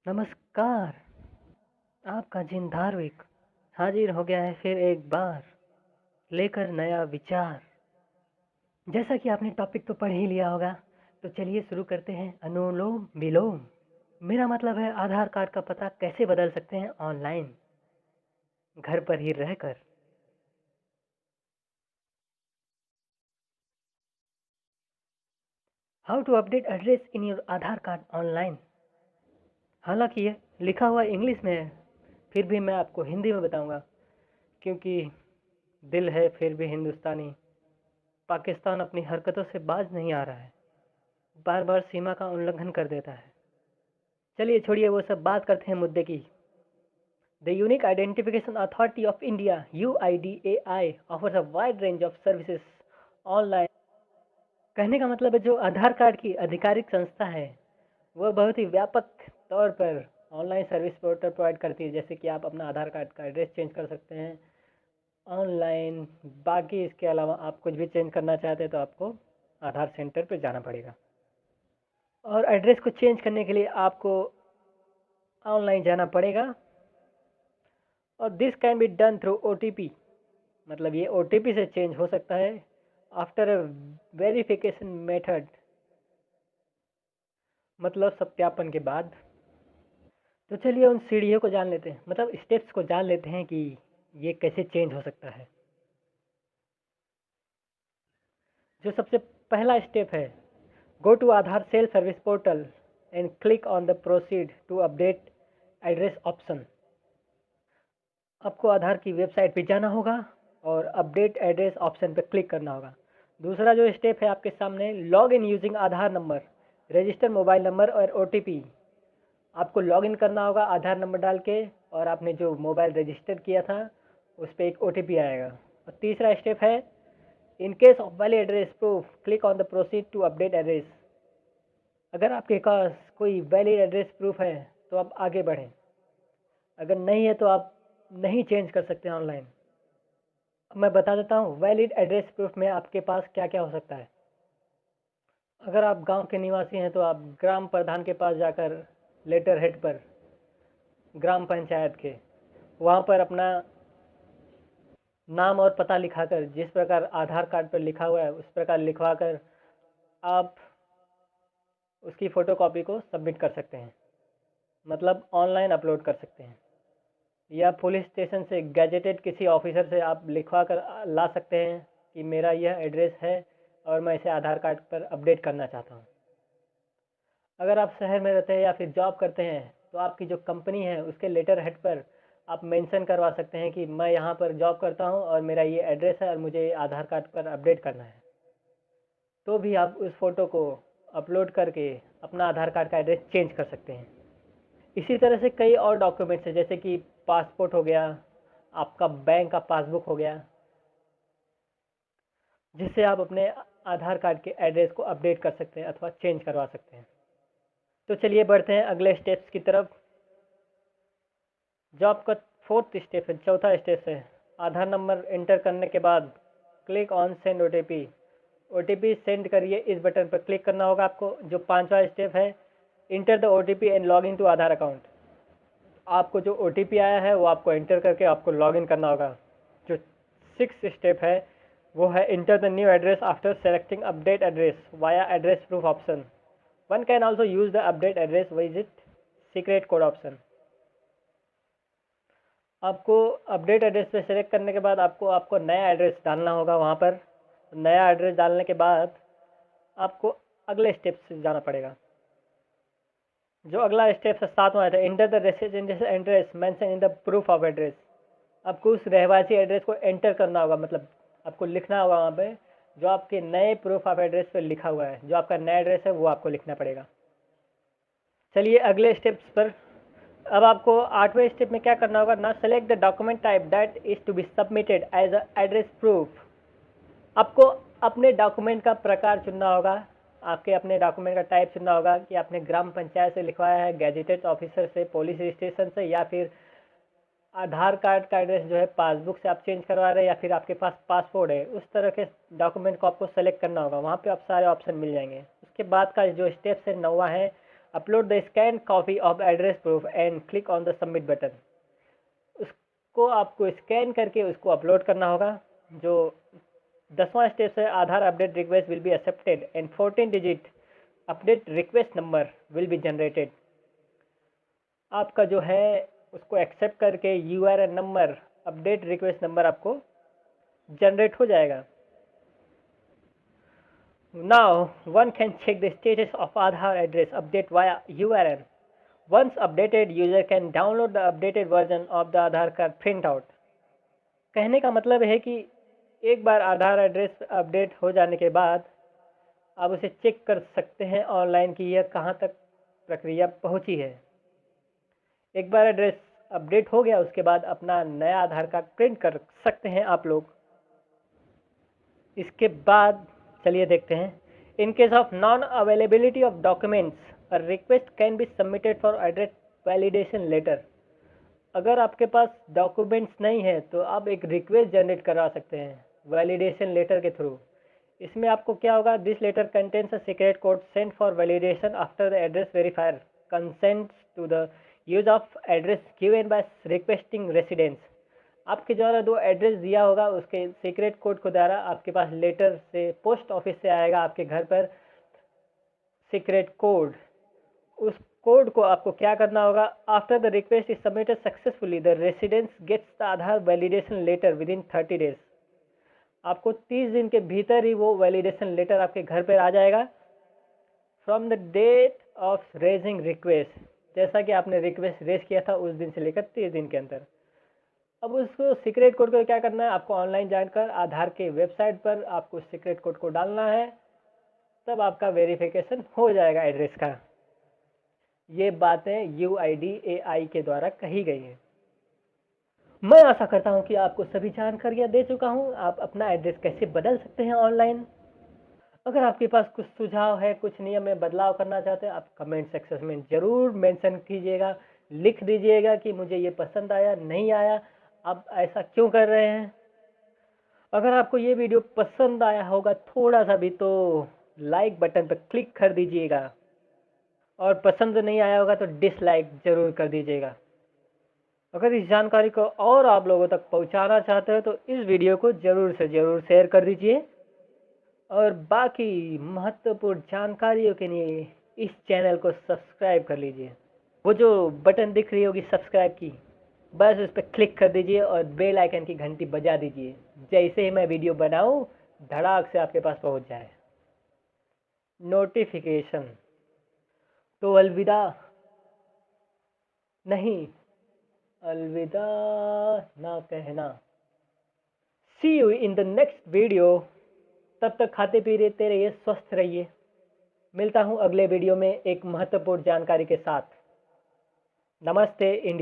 नमस्कार। आपका जिन धार्मिक हाजिर हो गया है फिर एक बार लेकर नया विचार। जैसा कि आपने टॉपिक तो पढ़ ही लिया होगा, तो चलिए शुरू करते हैं। अनुलोम विलोम। मेरा मतलब है आधार कार्ड का पता कैसे बदल सकते हैं ऑनलाइन, घर पर ही रहकर। How to update address in your Aadhaar card online. हालांकि ये लिखा हुआ इंग्लिश में है, फिर भी मैं आपको हिंदी में बताऊंगा, क्योंकि दिल है फिर भी हिंदुस्तानी। पाकिस्तान अपनी हरकतों से बाज नहीं आ रहा है, बार बार सीमा का उल्लंघन कर देता है। चलिए छोड़िए वो सब, बात करते हैं मुद्दे की। The unique identification authority of India UIDAI offers a wide range of services online. कहने का मतलब है जो आधार कार्ड की आधिकारिक संस्था है वह बहुत ही व्यापक तौर पर ऑनलाइन सर्विस पोर्टल प्रोवाइड करती है। जैसे कि आप अपना आधार कार्ड का एड्रेस चेंज कर सकते हैं ऑनलाइन। बाकी इसके अलावा आप कुछ भी चेंज करना चाहते हैं तो आपको आधार सेंटर पर जाना पड़ेगा, और एड्रेस को चेंज करने के लिए आपको ऑनलाइन जाना पड़ेगा। और this can be done through OTP, मतलब ये OTP से चेंज हो सकता है आफ्टर अ वेरिफिकेशन मेथड, मतलब सत्यापन के बाद। तो चलिए उन सीढ़ियों को जान लेते हैं, मतलब स्टेप्स को जान लेते हैं कि ये कैसे चेंज हो सकता है। जो सबसे पहला स्टेप है, go to Aadhaar self service portal and click on the proceed to update address option. आपको आधार की वेबसाइट पे जाना होगा और अपडेट एड्रेस ऑप्शन पे क्लिक करना होगा। दूसरा जो स्टेप है आपके सामने, log in using Aadhaar number, register mobile number और OTP। आपको लॉग इन करना होगा आधार नंबर डाल के, और आपने जो मोबाइल रजिस्टर किया था उस पर एक OTP आएगा। और तीसरा स्टेप है, in case of valid address proof click on the proceed to update address. अगर आपके पास कोई वैलिड एड्रेस प्रूफ है तो आप आगे बढ़ें, अगर नहीं है तो आप नहीं चेंज कर सकते ऑनलाइन। मैं बता देता हूँ वैलिड एड्रेस प्रूफ में आपके पास क्या क्या हो सकता है। अगर आप गांव के निवासी हैं तो आप ग्राम प्रधान के पास जाकर लेटर हेड पर, ग्राम पंचायत के, वहाँ पर अपना नाम और पता लिखाकर, जिस प्रकार आधार कार्ड पर लिखा हुआ है उस प्रकार लिखवा कर आप उसकी फ़ोटोकॉपी को सबमिट कर सकते हैं, मतलब ऑनलाइन अपलोड कर सकते हैं। या पुलिस स्टेशन से गैजेटेड किसी ऑफिसर से आप लिखवा कर ला सकते हैं कि मेरा यह एड्रेस है और मैं इसे आधार कार्ड पर अपडेट करना चाहता हूँ। अगर आप शहर में रहते हैं या फिर जॉब करते हैं तो आपकी जो कंपनी है उसके लेटर हेड पर आप मेंशन करवा सकते हैं कि मैं यहाँ पर जॉब करता हूँ और मेरा ये एड्रेस है और मुझे आधार कार्ड पर अपडेट करना है। तो भी आप उस फ़ोटो को अपलोड करके अपना आधार कार्ड का एड्रेस चेंज कर सकते हैं। इसी तरह से कई और डॉक्यूमेंट्स हैं, जैसे कि पासपोर्ट हो गया, आपका बैंक का पासबुक हो गया, जिससे आप अपने आधार कार्ड के एड्रेस को अपडेट कर सकते हैं अथवा चेंज करवा सकते हैं। तो चलिए बढ़ते हैं अगले स्टेप्स की तरफ। जो आपका फोर्थ स्टेप है, चौथा स्टेप है, आधार नंबर एंटर करने के बाद click on send OTP send करिए, इस बटन पर क्लिक करना होगा आपको। जो पांचवा स्टेप है, enter the OTP and log in to Aadhaar account. आपको जो OTP आया है वो आपको एंटर करके आपको लॉग इन करना होगा। जो सिक्स स्टेप है वो है, enter the new address after selecting update address via address proof option. One can also use the update address visit secret code option. आपको अपडेट एड्रेस पे सेलेक्ट करने के बाद आपको आपको नया एड्रेस डालना होगा वहाँ पर। नया एड्रेस डालने के बाद आपको अगले स्टेप से जाना पड़ेगा। जो अगला स्टेप है सातवां है, enter the residence address mention in the proof of address. आपको उस रहवासी एड्रेस को एंटर करना होगा, मतलब आपको लिखना होगा वहाँ पे जो आपके नए प्रूफ ऑफ एड्रेस पे लिखा हुआ है। जो आपका नया एड्रेस है वो आपको लिखना पड़ेगा। चलिए अगले स्टेप्स पर। अब आपको आठवें स्टेप में क्या करना होगा ना, select the document type that is to be submitted as a address proof. आपको अपने डॉक्यूमेंट का प्रकार चुनना होगा, आपके अपने डॉक्यूमेंट का टाइप चुनना होगा कि आपने ग्राम पंचायत से लिखवाया है, गैजेटेड ऑफिसर से, पुलिस स्टेशन से, या फिर आधार कार्ड का एड्रेस जो है पासबुक से आप चेंज करवा रहे हैं, या फिर आपके पास पासपोर्ट है। उस तरह के डॉक्यूमेंट को आपको सेलेक्ट करना होगा, वहाँ पे आप सारे ऑप्शन मिल जाएंगे। उसके बाद का जो स्टेप्स है नौवा है, upload the scan copy of address proof and click on the submit button. उसको आपको स्कैन करके उसको अपलोड करना होगा। जो 10वां स्टेप है, Aadhaar update request will be accepted and 14 digit update request number will be generated. आपका जो है उसको एक्सेप्ट करके URN number, update request number आपको जनरेट हो जाएगा। Now one can check the status of Aadhaar address update via URL. Once updated, user can download the updated version of the Aadhaar card printout. कहने का मतलब है कि एक बार आधार एड्रेस अपडेट हो जाने के बाद आप उसे चेक कर सकते हैं ऑनलाइन कि यह कहाँ तक प्रक्रिया पहुँची है। एक बार एड्रेस अपडेट हो गया उसके बाद अपना नया आधार कार्ड प्रिंट कर सकते हैं आप लोग। इसके बाद चलिए देखते हैं। In case of non availability of documents a request can be submitted for address validation letter. अगर आपके पास डॉक्यूमेंट्स नहीं है तो आप एक रिक्वेस्ट जनरेट करवा सकते हैं वैलिडेशन लेटर के थ्रू। इसमें आपको क्या होगा, this letter contains a secret code sent for validation after the address verifier consents to the use of address given by requesting residence. आपके द्वारा जो एड्रेस दिया होगा उसके सीक्रेट कोड को द्वारा आपके पास लेटर से पोस्ट ऑफिस से आएगा आपके घर पर सीक्रेट कोड। उस कोड को आपको क्या करना होगा, after the request is submitted successfully the residence gets the Aadhaar validation letter within 30 days. आपको 30 दिन के भीतर ही वो वैलिडेशन लेटर आपके घर पर आ जाएगा from the date of raising request. जैसा कि आपने रिक्वेस्ट रेज किया था उस दिन से लेकर 30 दिन के अंदर। अब उसको सीक्रेट कोड को क्या करना है, आपको ऑनलाइन जानकर आधार के वेबसाइट पर आपको सीक्रेट कोड को डालना है, तब आपका वेरिफिकेशन हो जाएगा एड्रेस का। ये बातें UIDAI के द्वारा कही गई हैं। मैं आशा करता हूं कि आपको सभी जानकारियां दे चुका हूं। आप अपना एड्रेस कैसे बदल सकते हैं ऑनलाइन। अगर आपके पास कुछ सुझाव है, कुछ नियम में बदलाव करना चाहते हैं, आप कमेंट सेक्शन में ज़रूर मेंशन कीजिएगा, लिख दीजिएगा कि मुझे ये पसंद आया, नहीं आया, आप ऐसा क्यों कर रहे हैं। अगर आपको ये वीडियो पसंद आया होगा थोड़ा सा भी तो लाइक बटन पर क्लिक कर दीजिएगा, और पसंद नहीं आया होगा तो डिसलाइक ज़रूर कर दीजिएगा। अगर इस जानकारी को और आप लोगों तक पहुंचाना चाहते हो तो इस वीडियो को ज़रूर से ज़रूर शेयर कर दीजिए, और बाकी महत्वपूर्ण जानकारियों के लिए इस चैनल को सब्सक्राइब कर लीजिए। वो जो बटन दिख रही होगी सब्सक्राइब की, बस उस पर क्लिक कर दीजिए और बेल आइकन की घंटी बजा दीजिए। जैसे ही मैं वीडियो बनाऊं धड़ाक से आपके पास पहुंच जाए नोटिफिकेशन। तो अलविदा नहीं, अलविदा ना कहना। See you in the next video. तब तक खाते पीते रहिए, स्वस्थ रहिए। मिलता हूं अगले वीडियो में एक महत्वपूर्ण जानकारी के साथ। नमस्ते इंडिया।